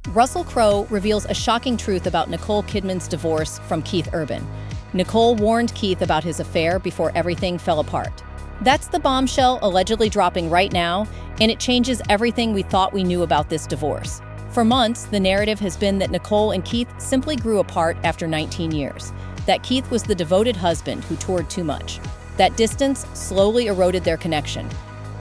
Russell Crowe reveals a shocking truth about Nicole Kidman's divorce from Keith Urban. Nicole warned Keith about his affair before everything fell apart. That's the bombshell allegedly dropping right now, and it changes everything we thought we knew about this divorce. For months, the narrative has been that Nicole and Keith simply grew apart after 19 years, that Keith was the devoted husband who toured too much. That distance slowly eroded their connection.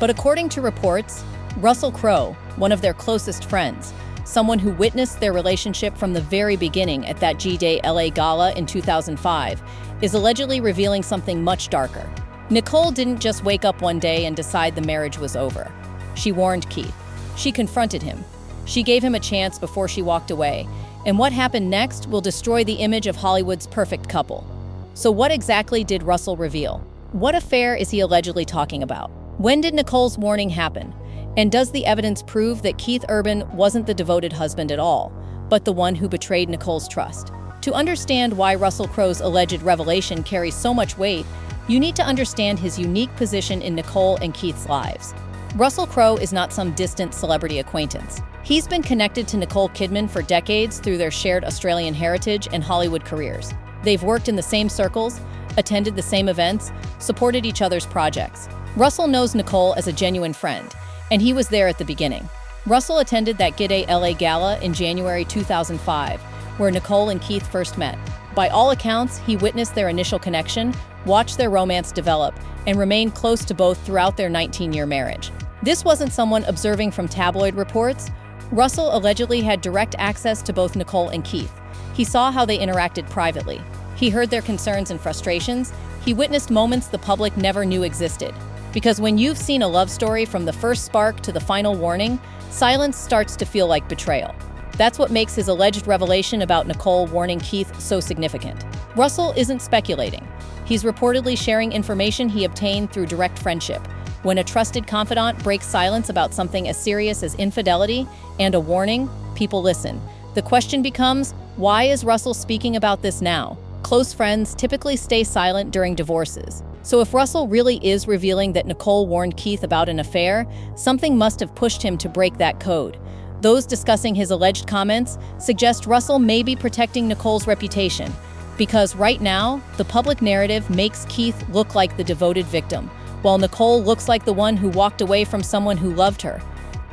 But according to reports, Russell Crowe, one of their closest friends, someone who witnessed their relationship from the very beginning at that G-Day LA gala in 2005, is allegedly revealing something much darker. Nicole didn't just wake up one day and decide the marriage was over. She warned Keith. She confronted him. She gave him a chance before she walked away, and what happened next will destroy the image of Hollywood's perfect couple. So what exactly did Russell reveal? What affair is he allegedly talking about? When did Nicole's warning happen? And does the evidence prove that Keith Urban wasn't the devoted husband at all, but the one who betrayed Nicole's trust? To understand why Russell Crowe's alleged revelation carries so much weight, you need to understand his unique position in Nicole and Keith's lives. Russell Crowe is not some distant celebrity acquaintance. He's been connected to Nicole Kidman for decades through their shared Australian heritage and Hollywood careers. They've worked in the same circles, attended the same events, supported each other's projects. Russell knows Nicole as a genuine friend, and he was there at the beginning. Russell attended that G-Day LA gala in January 2005, where Nicole and Keith first met. By all accounts, he witnessed their initial connection, watched their romance develop, and remained close to both throughout their 19-year marriage. This wasn't someone observing from tabloid reports. Russell allegedly had direct access to both Nicole and Keith. He saw how they interacted privately. He heard their concerns and frustrations. He witnessed moments the public never knew existed. Because when you've seen a love story from the first spark to the final warning, silence starts to feel like betrayal. That's what makes his alleged revelation about Nicole warning Keith so significant. Russell isn't speculating. He's reportedly sharing information he obtained through direct friendship. When a trusted confidant breaks silence about something as serious as infidelity and a warning, people listen. The question becomes, why is Russell speaking about this now? Close friends typically stay silent during divorces. So if Russell really is revealing that Nicole warned Keith about an affair, something must have pushed him to break that code. Those discussing his alleged comments suggest Russell may be protecting Nicole's reputation. Because right now, the public narrative makes Keith look like the devoted victim, while Nicole looks like the one who walked away from someone who loved her.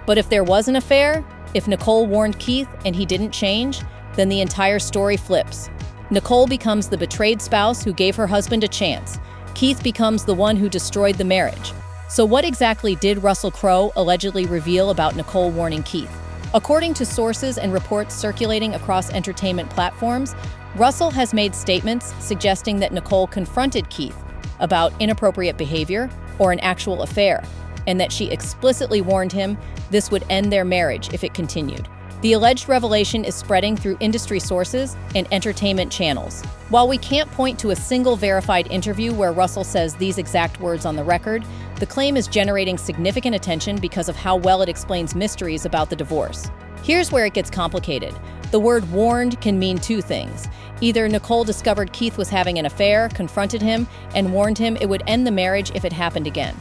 But if there was an affair, if Nicole warned Keith and he didn't change, then the entire story flips. Nicole becomes the betrayed spouse who gave her husband a chance. Keith becomes the one who destroyed the marriage. So what exactly did Russell Crowe allegedly reveal about Nicole warning Keith? According to sources and reports circulating across entertainment platforms, Russell has made statements suggesting that Nicole confronted Keith about inappropriate behavior or an actual affair, and that she explicitly warned him this would end their marriage if it continued. The alleged revelation is spreading through industry sources and entertainment channels. While we can't point to a single verified interview where Russell says these exact words on the record, the claim is generating significant attention because of how well it explains mysteries about the divorce. Here's where it gets complicated. The word warned can mean two things. Either Nicole discovered Keith was having an affair, confronted him, and warned him it would end the marriage if it happened again.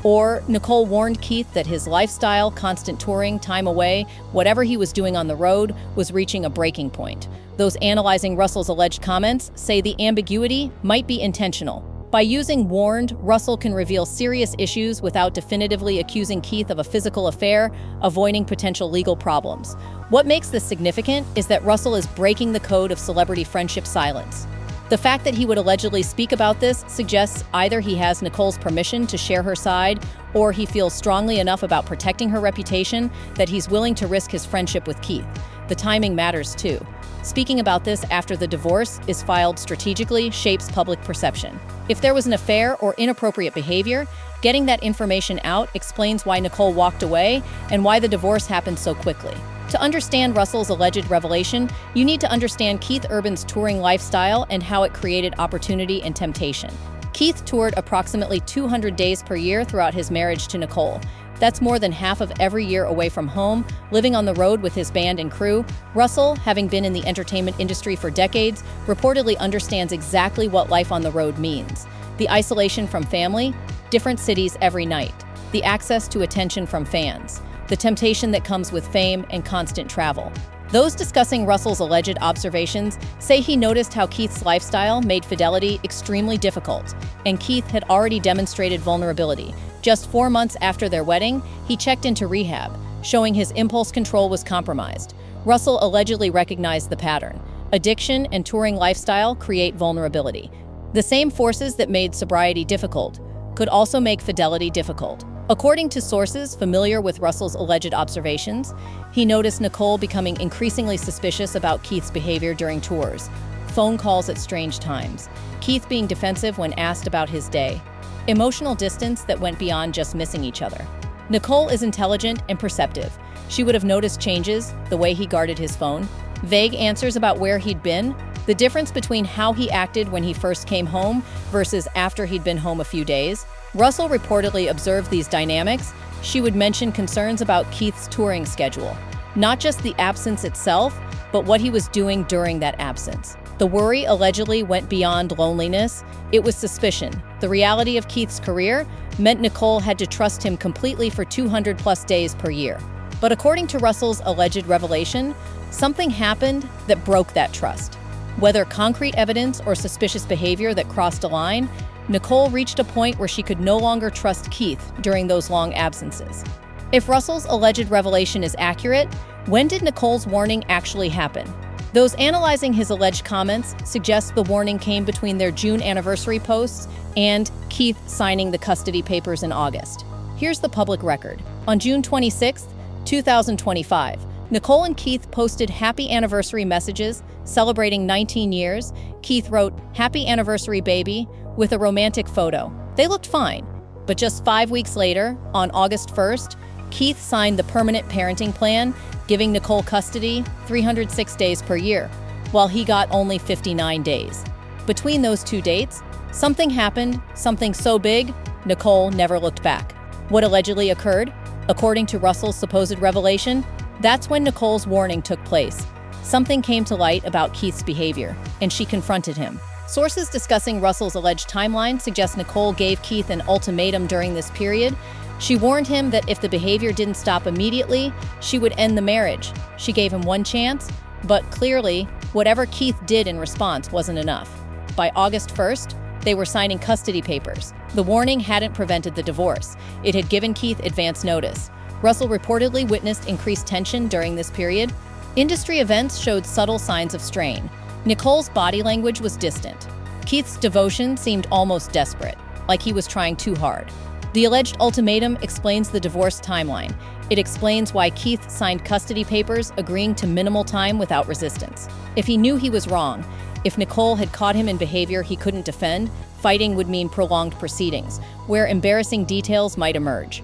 Or Nicole warned Keith that his lifestyle, constant touring, time away, whatever he was doing on the road, was reaching a breaking point. Those analyzing Russell's alleged comments say the ambiguity might be intentional. By using warned, Russell can reveal serious issues without definitively accusing Keith of a physical affair, avoiding potential legal problems. What makes this significant is that Russell is breaking the code of celebrity friendship silence. The fact that he would allegedly speak about this suggests either he has Nicole's permission to share her side, or he feels strongly enough about protecting her reputation that he's willing to risk his friendship with Keith. The timing matters too. Speaking about this after the divorce is filed strategically shapes public perception. If there was an affair or inappropriate behavior, getting that information out explains why Nicole walked away and why the divorce happened so quickly. To understand Russell's alleged revelation, you need to understand Keith Urban's touring lifestyle and how it created opportunity and temptation. Keith toured approximately 200 days per year throughout his marriage to Nicole. That's more than half of every year away from home, living on the road with his band and crew. Russell, having been in the entertainment industry for decades, reportedly understands exactly what life on the road means. The isolation from family, different cities every night, the access to attention from fans, the temptation that comes with fame and constant travel. Those discussing Russell's alleged observations say he noticed how Keith's lifestyle made fidelity extremely difficult, and Keith had already demonstrated vulnerability. Just 4 months after their wedding, he checked into rehab, showing his impulse control was compromised. Russell allegedly recognized the pattern. Addiction and touring lifestyle create vulnerability. The same forces that made sobriety difficult could also make fidelity difficult. According to sources familiar with Russell's alleged observations, he noticed Nicole becoming increasingly suspicious about Keith's behavior during tours, phone calls at strange times, Keith being defensive when asked about his day, emotional distance that went beyond just missing each other. Nicole is intelligent and perceptive. She would have noticed changes, the way he guarded his phone, vague answers about where he'd been, the difference between how he acted when he first came home versus after he'd been home a few days. Russell reportedly observed these dynamics. She would mention concerns about Keith's touring schedule, not just the absence itself, but what he was doing during that absence. The worry allegedly went beyond loneliness. It was suspicion. The reality of Keith's career meant Nicole had to trust him completely for 200+ days per year. But according to Russell's alleged revelation, something happened that broke that trust. Whether concrete evidence or suspicious behavior that crossed a line, Nicole reached a point where she could no longer trust Keith during those long absences. If Russell's alleged revelation is accurate, when did Nicole's warning actually happen? Those analyzing his alleged comments suggest the warning came between their June anniversary posts and Keith signing the custody papers in August. Here's the public record. On June 26, 2025, Nicole and Keith posted happy anniversary messages celebrating 19 years. Keith wrote, "Happy anniversary, baby," with a romantic photo. They looked fine. But just 5 weeks later, on August 1st, Keith signed the permanent parenting plan, giving Nicole custody 306 days per year, while he got only 59 days. Between those two dates, something happened, something so big, Nicole never looked back. What allegedly occurred? According to Russell's supposed revelation, that's when Nicole's warning took place. Something came to light about Keith's behavior, and she confronted him. Sources discussing Russell's alleged timeline suggest Nicole gave Keith an ultimatum during this period. She warned him that if the behavior didn't stop immediately, she would end the marriage. She gave him one chance, but clearly, whatever Keith did in response wasn't enough. By August 1st, they were signing custody papers. The warning hadn't prevented the divorce. It had given Keith advance notice. Russell reportedly witnessed increased tension during this period. Industry events showed subtle signs of strain. Nicole's body language was distant. Keith's devotion seemed almost desperate, like he was trying too hard. The alleged ultimatum explains the divorce timeline. It explains why Keith signed custody papers, agreeing to minimal time without resistance. If he knew he was wrong, if Nicole had caught him in behavior he couldn't defend, fighting would mean prolonged proceedings, where embarrassing details might emerge.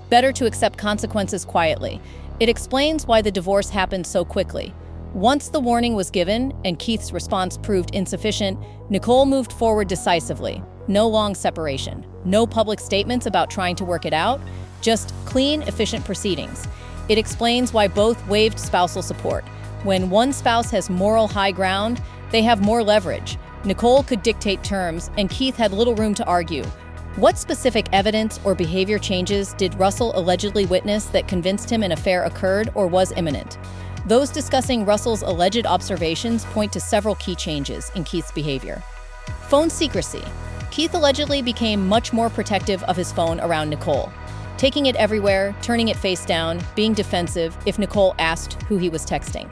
Better to accept consequences quietly. It explains why the divorce happened so quickly. Once the warning was given and Keith's response proved insufficient, Nicole moved forward decisively. No long separation, no public statements about trying to work it out, just clean, efficient proceedings. It explains why both waived spousal support. When one spouse has moral high ground, they have more leverage. Nicole could dictate terms, and Keith had little room to argue. What specific evidence or behavior changes did Russell allegedly witness that convinced him an affair occurred or was imminent? Those discussing Russell's alleged observations point to several key changes in Keith's behavior. Phone secrecy. Keith allegedly became much more protective of his phone around Nicole, taking it everywhere, turning it face down, being defensive if Nicole asked who he was texting.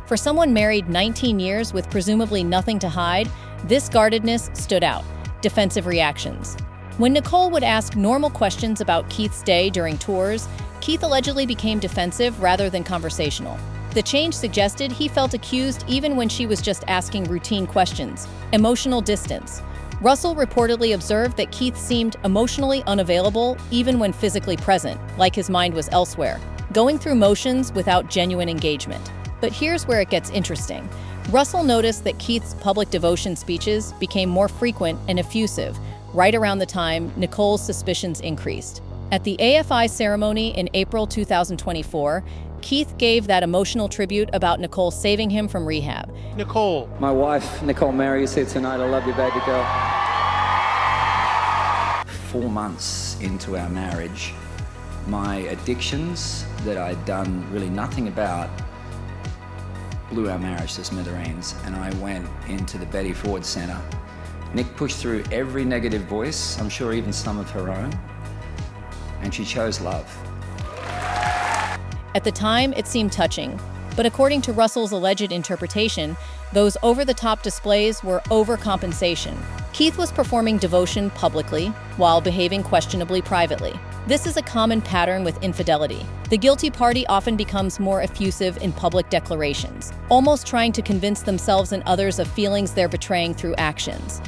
For someone married 19 years with presumably nothing to hide, this guardedness stood out. Defensive reactions. When Nicole would ask normal questions about Keith's day during tours, Keith allegedly became defensive rather than conversational. The change suggested he felt accused even when she was just asking routine questions. Emotional distance. Russell reportedly observed that Keith seemed emotionally unavailable even when physically present, like his mind was elsewhere, going through motions without genuine engagement. But here's where it gets interesting. Russell noticed that Keith's public devotion speeches became more frequent and effusive, right around the time Nicole's suspicions increased. At the AFI ceremony in April 2024, Keith gave that emotional tribute about Nicole saving him from rehab. Nicole. My wife, Nicole Mary, is here tonight. I love you, baby girl. 4 months into our marriage, my addictions that I'd done really nothing about blew our marriage to smithereens, and I went into the Betty Ford Center. Nick pushed through every negative voice, I'm sure even some of her own, and she chose love. At the time, it seemed touching, but according to Russell's alleged interpretation, those over-the-top displays were overcompensation. Keith was performing devotion publicly while behaving questionably privately. This is a common pattern with infidelity. The guilty party often becomes more effusive in public declarations, almost trying to convince themselves and others of feelings they're betraying through actions.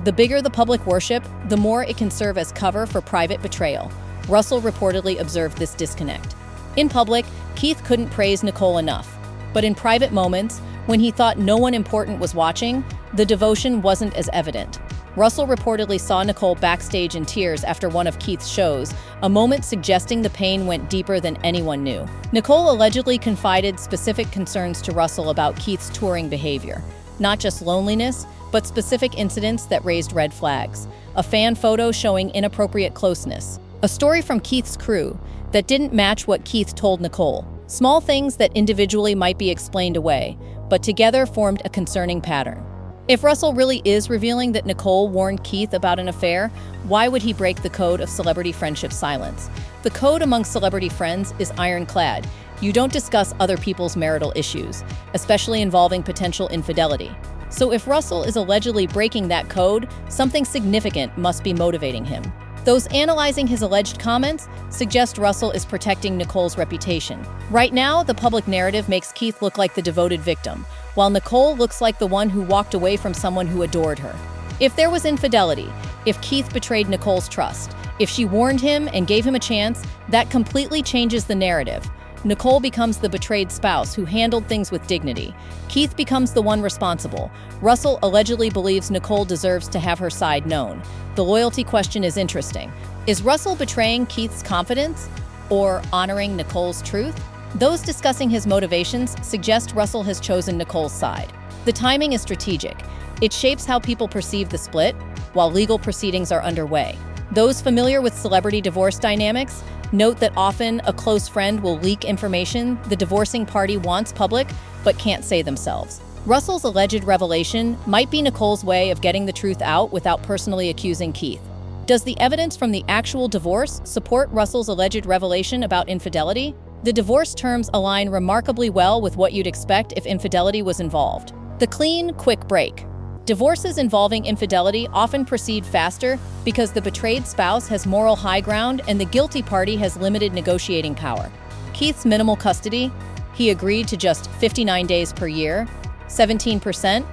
The bigger the public worship, the more it can serve as cover for private betrayal. Russell reportedly observed this disconnect. In public, Keith couldn't praise Nicole enough. But in private moments, when he thought no one important was watching, the devotion wasn't as evident. Russell reportedly saw Nicole backstage in tears after one of Keith's shows, a moment suggesting the pain went deeper than anyone knew. Nicole allegedly confided specific concerns to Russell about Keith's touring behavior. Not just loneliness, but specific incidents that raised red flags. A fan photo showing inappropriate closeness. A story from Keith's crew that didn't match what Keith told Nicole. Small things that individually might be explained away, but together formed a concerning pattern. If Russell really is revealing that Nicole warned Keith about an affair, why would he break the code of celebrity friendship silence? The code among celebrity friends is ironclad. You don't discuss other people's marital issues, especially involving potential infidelity. So if Russell is allegedly breaking that code, something significant must be motivating him. Those analyzing his alleged comments suggest Russell is protecting Nicole's reputation. Right now, the public narrative makes Keith look like the devoted victim, while Nicole looks like the one who walked away from someone who adored her. If there was infidelity, if Keith betrayed Nicole's trust, if she warned him and gave him a chance, that completely changes the narrative. Nicole becomes the betrayed spouse who handled things with dignity. Keith becomes the one responsible. Russell allegedly believes Nicole deserves to have her side known. The loyalty question is interesting. Is Russell betraying Keith's confidence or honoring Nicole's truth? Those discussing his motivations suggest Russell has chosen Nicole's side. The timing is strategic. It shapes how people perceive the split while legal proceedings are underway. Those familiar with celebrity divorce dynamics note that often a close friend will leak information the divorcing party wants public but can't say themselves. Russell's alleged revelation might be Nicole's way of getting the truth out without personally accusing Keith. Does the evidence from the actual divorce support Russell's alleged revelation about infidelity? The divorce terms align remarkably well with what you'd expect if infidelity was involved. The clean, quick break. Divorces involving infidelity often proceed faster because the betrayed spouse has moral high ground and the guilty party has limited negotiating power. Keith's minimal custody, he agreed to just 59 days per year, 17%.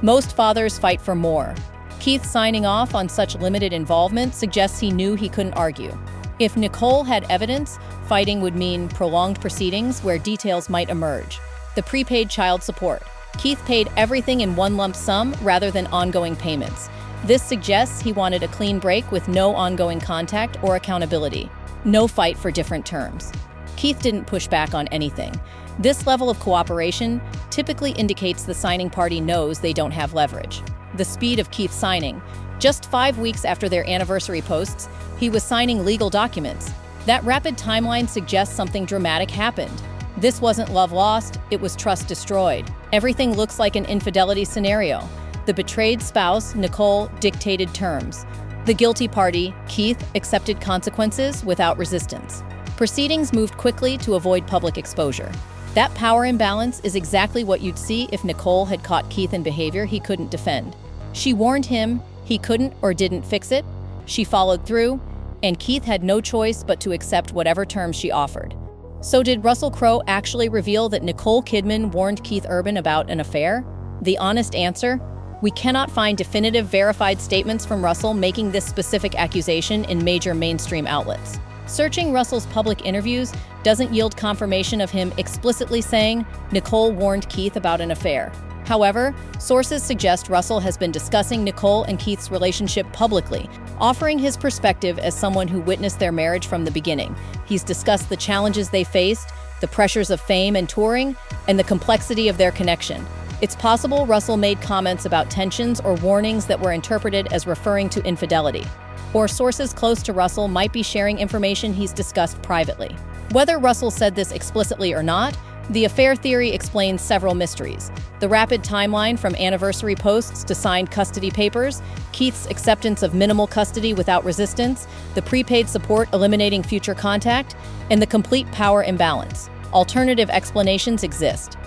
Most fathers fight for more. Keith signing off on such limited involvement suggests he knew he couldn't argue. If Nicole had evidence, fighting would mean prolonged proceedings where details might emerge. The prepaid child support. Keith paid everything in one lump sum rather than ongoing payments. This suggests he wanted a clean break with no ongoing contact or accountability. No fight for different terms. Keith didn't push back on anything. This level of cooperation typically indicates the signing party knows they don't have leverage. The speed of Keith signing. Just 5 weeks after their anniversary posts, he was signing legal documents. That rapid timeline suggests something dramatic happened. This wasn't love lost, it was trust destroyed. Everything looks like an infidelity scenario. The betrayed spouse, Nicole, dictated terms. The guilty party, Keith, accepted consequences without resistance. Proceedings moved quickly to avoid public exposure. That power imbalance is exactly what you'd see if Nicole had caught Keith in behavior he couldn't defend. She warned him, he couldn't or didn't fix it. She followed through, and Keith had no choice but to accept whatever terms she offered. So did Russell Crowe actually reveal that Nicole Kidman warned Keith Urban about an affair? The honest answer? We cannot find definitive verified statements from Russell making this specific accusation in major mainstream outlets. Searching Russell's public interviews doesn't yield confirmation of him explicitly saying Nicole warned Keith about an affair. However, sources suggest Russell has been discussing Nicole and Keith's relationship publicly, offering his perspective as someone who witnessed their marriage from the beginning. He's discussed the challenges they faced, the pressures of fame and touring, and the complexity of their connection. It's possible Russell made comments about tensions or warnings that were interpreted as referring to infidelity. Or sources close to Russell might be sharing information he's discussed privately. Whether Russell said this explicitly or not, The affair theory explains several mysteries. The rapid timeline from anniversary posts to signed custody papers, Keith's acceptance of minimal custody without resistance, the prepaid support eliminating future contact, and the complete power imbalance. Alternative explanations exist,